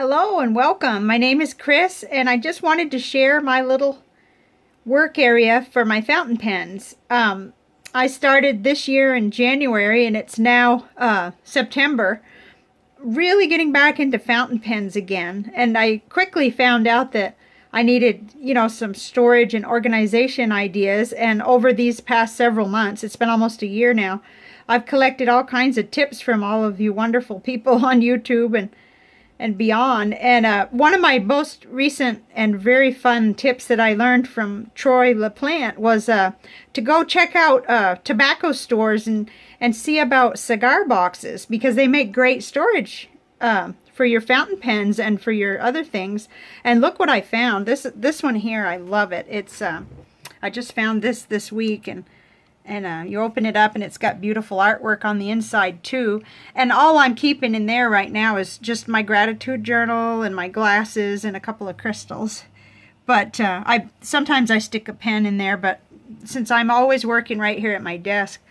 Hello and welcome. My name is Chris and I just wanted to share my little work area for my fountain pens. I started this year in January and it's now September, really getting back into fountain pens again. And I quickly found out that I needed, some storage and organization ideas. And over these past several months, it's been almost a year now, I've collected all kinds of tips from all of you wonderful people on YouTube and beyond. And one of my most recent and very fun tips that I learned from Troy LaPlante was to go check out tobacco stores and see about cigar boxes, because they make great storage for your fountain pens and for your other things. And look what I found. This one here, I love it. It's I just found this week, and you open it up and it's got beautiful artwork on the inside too. And all I'm keeping in there right now is just my gratitude journal and my glasses and a couple of crystals. But sometimes I stick a pen in there, but since I'm always working right here at my desk.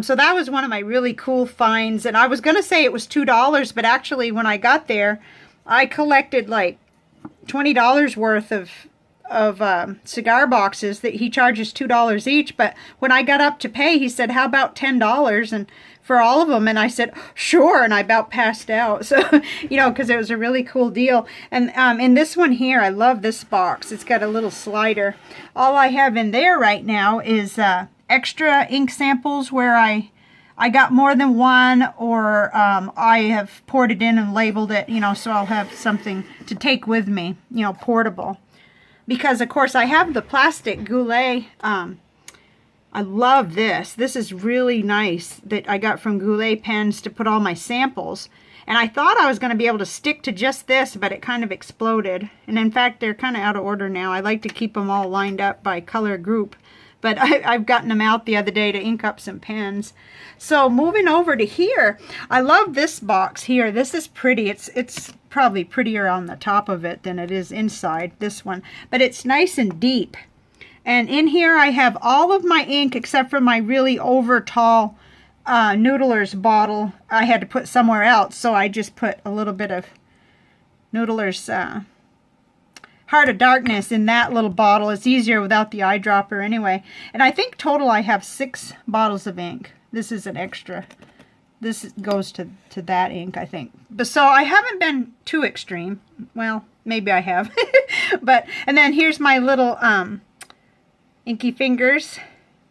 So that was one of my really cool finds. And I was going to say it was $2, but actually when I got there, I collected like $20 worth of cigar boxes that he charges $2 each. But when I got up to pay, he said, how about $10 and for all of them? And I said, sure. And I about passed out. So, because it was a really cool deal. And in this one here, I love this box. It's got a little slider. All I have in there right now is extra ink samples where I got more than one, or I have poured it in and labeled it, so I'll have something to take with me, portable. Because, of course, I have the plastic Goulet. I love this. This is really nice that I got from Goulet Pens to put all my samples. And I thought I was going to be able to stick to just this, but it kind of exploded. And, in fact, they're kind of out of order now. I like to keep them all lined up by color group. But I've gotten them out the other day to ink up some pens. So moving over to here, I love this box here. This is pretty. It's probably prettier on the top of it than it is inside, this one. But it's nice and deep. And in here I have all of my ink except for my really over tall Noodler's bottle. I had to put somewhere else, so I just put a little bit of Noodler's Heart of Darkness in that little bottle. It's easier without the eyedropper anyway. And I think total I have 6 bottles of ink. This is an extra. This goes to that ink, I think. But so I haven't been too extreme. Well, maybe I have. And then here's my little Inky Fingers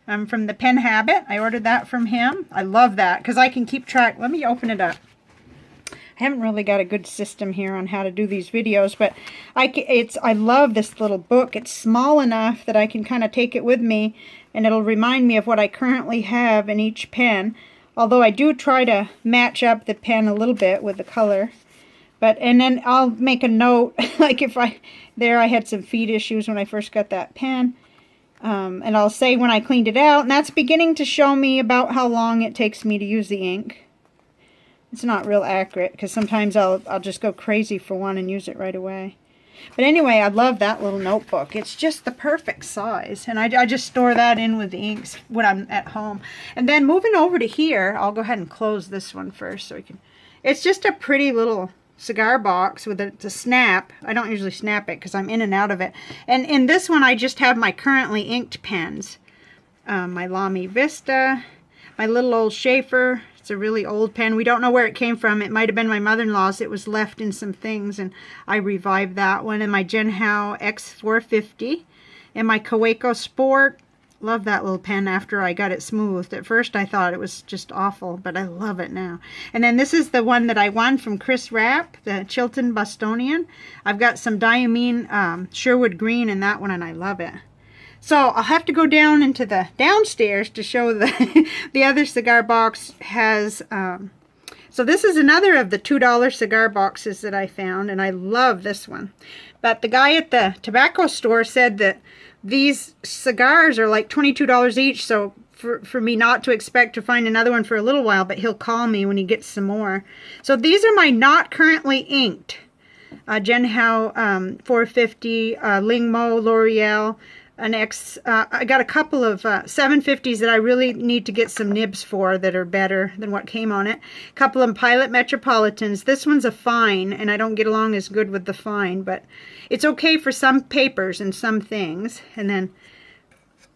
from the Pen Habit. I ordered that from him. I love that because I can keep track. Let me open it up. I haven't really got a good system here on how to do these videos, but I love this little book. It's small enough that I can kind of take it with me, and it'll remind me of what I currently have in each pen. Although I do try to match up the pen a little bit with the color. And then I'll make a note, like if I had some feed issues when I first got that pen. And I'll say when I cleaned it out, and that's beginning to show me about how long it takes me to use the ink. It's not real accurate because sometimes I'll just go crazy for one and use it right away. But anyway, I love that little notebook. It's just the perfect size. And I just store that in with the inks when I'm at home. And then moving over to here, I'll go ahead and close this one first so we can. It's just a pretty little cigar box with a snap. I don't usually snap it because I'm in and out of it. And in this one, I just have my currently inked pens. My Lamy Vista, my little old Schaefer. It's a really old pen. We don't know where it came from. It might have been my mother-in-law's. It was left in some things, and I revived that one. And my Genhao X450. And my Kaweco Sport. Love that little pen after I got it smoothed. At first I thought it was just awful, but I love it now. And then this is the one that I won from Chris Rapp, the Chilton Bostonian. I've got some Diamine Sherwood Green in that one, and I love it. So I'll have to go down into the downstairs to show the other cigar box has. So this is another of the $2 cigar boxes that I found, and I love this one. But the guy at the tobacco store said that these cigars are like $22 each, so for me not to expect to find another one for a little while, but he'll call me when he gets some more. So these are my not currently inked Genhao 450, Lingmo, L'Oreal, I got a couple of 750s that I really need to get some nibs for that are better than what came on it. A couple of Pilot Metropolitans. This one's a fine, and I don't get along as good with the fine, but it's okay for some papers and some things. And then,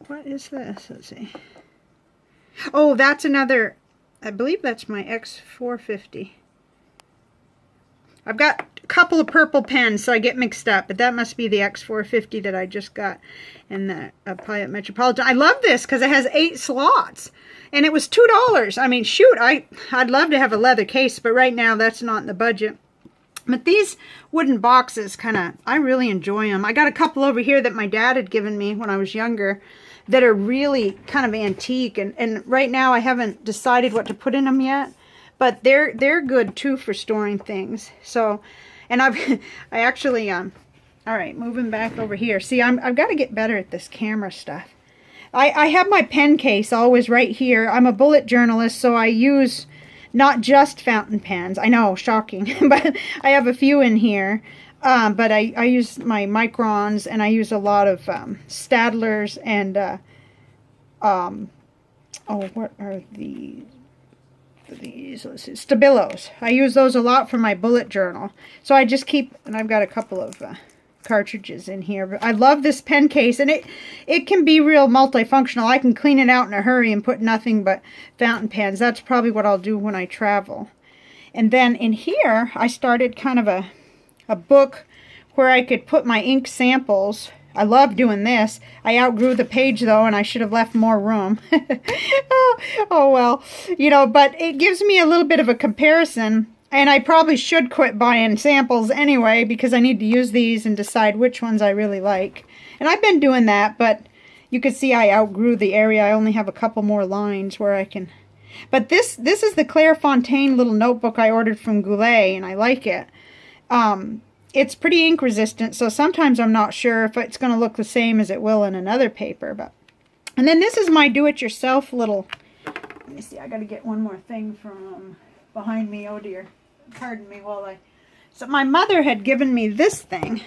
what is this? Let's see. Oh, that's another, I believe that's my X450. I've got a couple of purple pens, so I get mixed up, but that must be the X450 that I just got in the Pilot Metropolitan. I love this because it has 8 slots, and it was $2. I mean, shoot, I'd love to have a leather case, but right now that's not in the budget. But these wooden boxes, I really enjoy them. I got a couple over here that my dad had given me when I was younger that are really kind of antique, and right now I haven't decided what to put in them yet. But they're good too for storing things. So, and I actually all right, moving back over here. See, I've got to get better at this camera stuff. I have my pen case always right here. I'm a bullet journalist, so I use not just fountain pens. I know, shocking, but I have a few in here. But I use my Microns, and I use a lot of Stadlers and oh, what are these? Let's see, Stabilos. I use those a lot for my bullet journal. So I just keep, and I've got a couple of cartridges in here. But I love this pen case, and it can be real multifunctional. I can clean it out in a hurry and put nothing but fountain pens. That's probably what I'll do when I travel. And then in here, I started kind of a book where I could put my ink samples. I love doing this. I outgrew the page, though, and I should have left more room. oh, well. You know, but it gives me a little bit of a comparison, and I probably should quit buying samples anyway, because I need to use these and decide which ones I really like. And I've been doing that, but you can see I outgrew the area. I only have a couple more lines where I can... But this is the Clairefontaine little notebook I ordered from Goulet, and I like it. It's pretty ink resistant, so sometimes I'm not sure if it's going to look the same as it will in another paper. And then this is my do-it-yourself little... Let me see, I got to get one more thing from behind me. Oh dear. Pardon me while I... So my mother had given me this thing.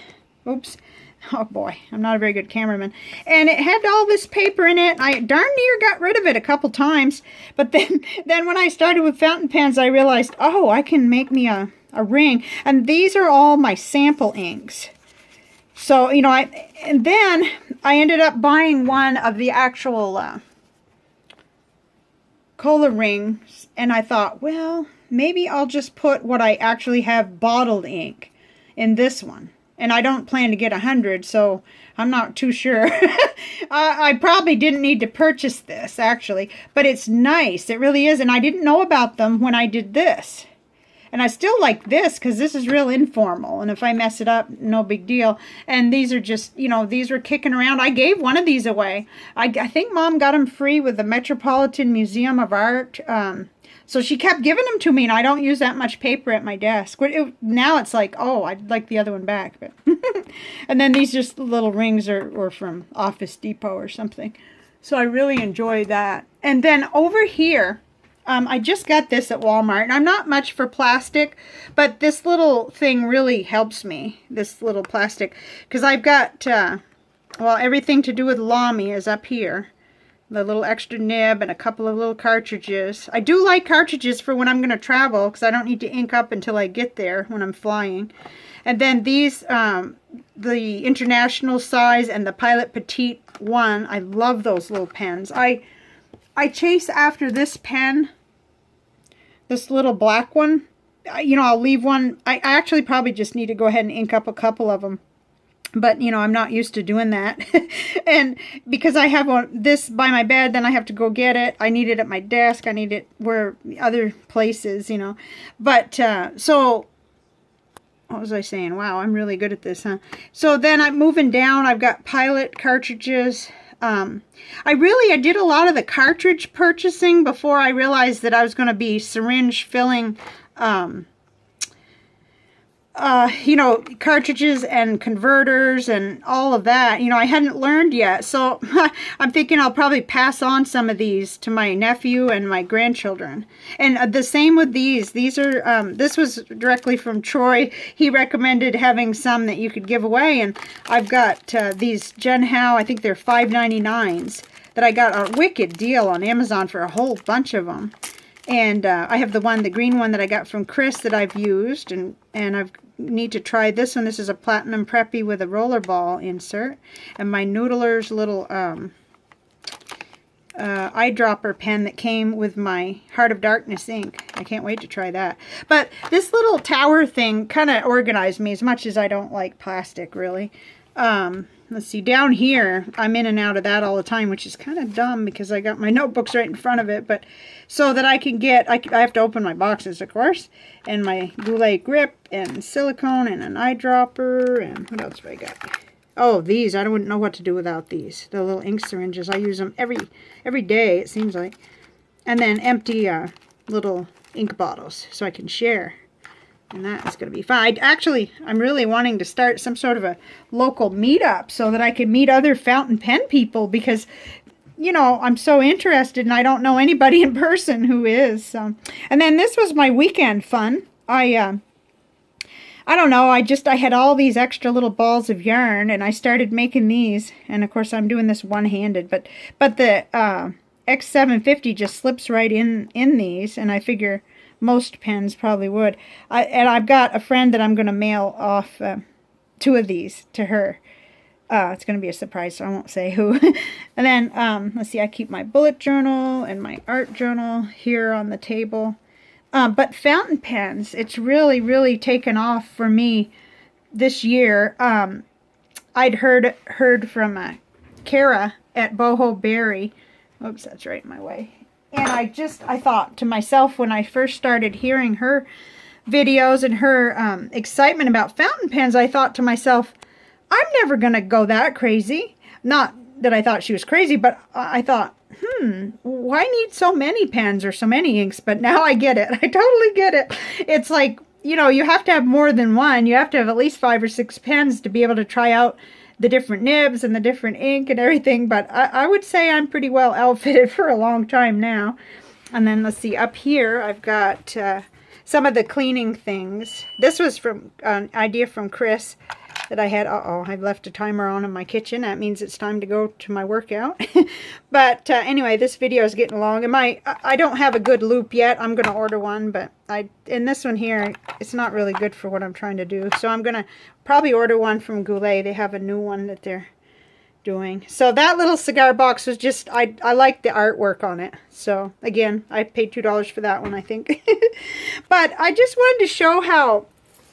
Oops. Oh boy, I'm not a very good cameraman. And it had all this paper in it. I darn near got rid of it a couple times. But then when I started with fountain pens, I realized, oh, I can make me a ring. And these are all my sample inks. So, you know, and then I ended up buying one of the actual cola rings. And I thought, well, maybe I'll just put what I actually have bottled ink in this one. And I don't plan to get 100, so I'm not too sure. I probably didn't need to purchase this, actually. But it's nice. It really is. And I didn't know about them when I did this. And I still like this because this is real informal. And if I mess it up, no big deal. And these are just, you know, these were kicking around. I gave one of these away. I think Mom got them free with the Metropolitan Museum of Art. So she kept giving them to me, and I don't use that much paper at my desk. Now it's like, oh, I'd like the other one back. But and then these just little rings are from Office Depot or something. So I really enjoy that. And then over here, I just got this at Walmart. And I'm not much for plastic, but this little thing really helps me, this little plastic. Because I've got, well, everything to do with Lamy is up here. The little extra nib and a couple of little cartridges. I do like cartridges for when I'm going to travel because I don't need to ink up until I get there when I'm flying. And then these, the international size and the Pilot Petite one. I love those little pens. I chase after this pen, this little black one. You know, I'll leave one. I actually probably just need to go ahead and ink up a couple of them. But, you know, I'm not used to doing that. And because I have this by my bed, then I have to go get it. I need it at my desk. I need it where other places, you know. But, so, what was I saying? Wow, I'm really good at this, huh? So then I'm moving down. I've got Pilot cartridges. I did a lot of the cartridge purchasing before I realized that I was going to be syringe filling, you know, cartridges and converters and all of that. You know, I hadn't learned yet. So I'm thinking I'll probably pass on some of these to my nephew and my grandchildren. And the same with these. These are, this was directly from Troy. He recommended having some that you could give away. And I've got these Jen Howe, I think they're $5.99s that I got a wicked deal on Amazon for a whole bunch of them. And I have the green one that I got from Chris that I've used, and I need to try this one. This is a Platinum Preppy with a rollerball insert, and my Noodler's little eyedropper pen that came with my Heart of Darkness ink. I can't wait to try that. But this little tower thing kind of organized me, as much as I don't like plastic, really. Let's see, down here, I'm in and out of that all the time, which is kind of dumb because I got my notebooks right in front of it, but so that I can get, I have to open my boxes, of course, and my Goulet grip, and silicone, and an eyedropper, and what else do I got? Oh, these, I wouldn't know what to do without these, the little ink syringes. I use them every day, it seems like. And then empty little ink bottles, so I can share. And that is going to be fun. I'm really wanting to start some sort of a local meetup so that I can meet other fountain pen people because, you know, I'm so interested and I don't know anybody in person who is. So. And then this was my weekend fun. I don't know, I had all these extra little balls of yarn and I started making these. And of course I'm doing this one-handed, but the X750 just slips right in these, and I figure most pens probably would. And I've got a friend that I'm going to mail off 2 of these to her. It's going to be a surprise, so I won't say who. And then, let's see, I keep my bullet journal and my art journal here on the table. But fountain pens, it's really, really taken off for me this year. I'd heard from Kara at Boho Berry. Oops, that's right in my way. And I thought to myself when I first started hearing her videos and her excitement about fountain pens, I thought to myself, I'm never going to go that crazy. Not that I thought she was crazy, but I thought, why need so many pens or so many inks? But now I get it. I totally get it. It's like, you know, you have to have more than one. You have to have at least 5 or 6 pens to be able to try out the different nibs and the different ink and everything, but I would say I'm pretty well outfitted for a long time now. And then let's see, up here I've got some of the cleaning things. This was from an idea from Chris that I had. I've left a timer on in my kitchen. That means it's time to go to my workout. But anyway, this video is getting long, and I don't have a good loop yet. I'm going to order one, but in this one here, it's not really good for what I'm trying to do. So I'm going to probably order one from Goulet. They have a new one that they're doing. So that little cigar box was just, I like the artwork on it. So again, I paid $2 for that one, I think. But I just wanted to show how,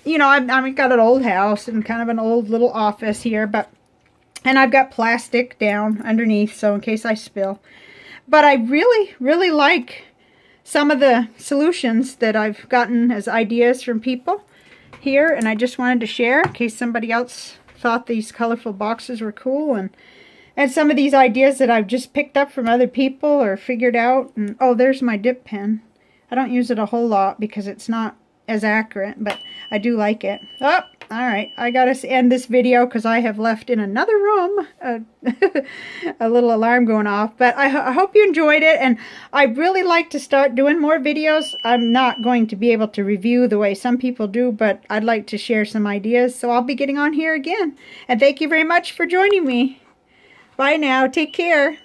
you know, I've got an old house and kind of an old little office here, and I've got plastic down underneath, so in case I spill. But I really, really like some of the solutions that I've gotten as ideas from people here, and I just wanted to share in case somebody else thought these colorful boxes were cool, and some of these ideas that I've just picked up from other people or figured out. And oh, there's my dip pen. I don't use it a whole lot because it's not as accurate, but I do like it. Oh, all right, I gotta end this video because I have left in another room a little alarm going off. But I hope you enjoyed it, and I'd really like to start doing more videos. I'm not going to be able to review the way some people do, but I'd like to share some ideas, so I'll be getting on here again. And thank you very much for joining me. Bye now, take care.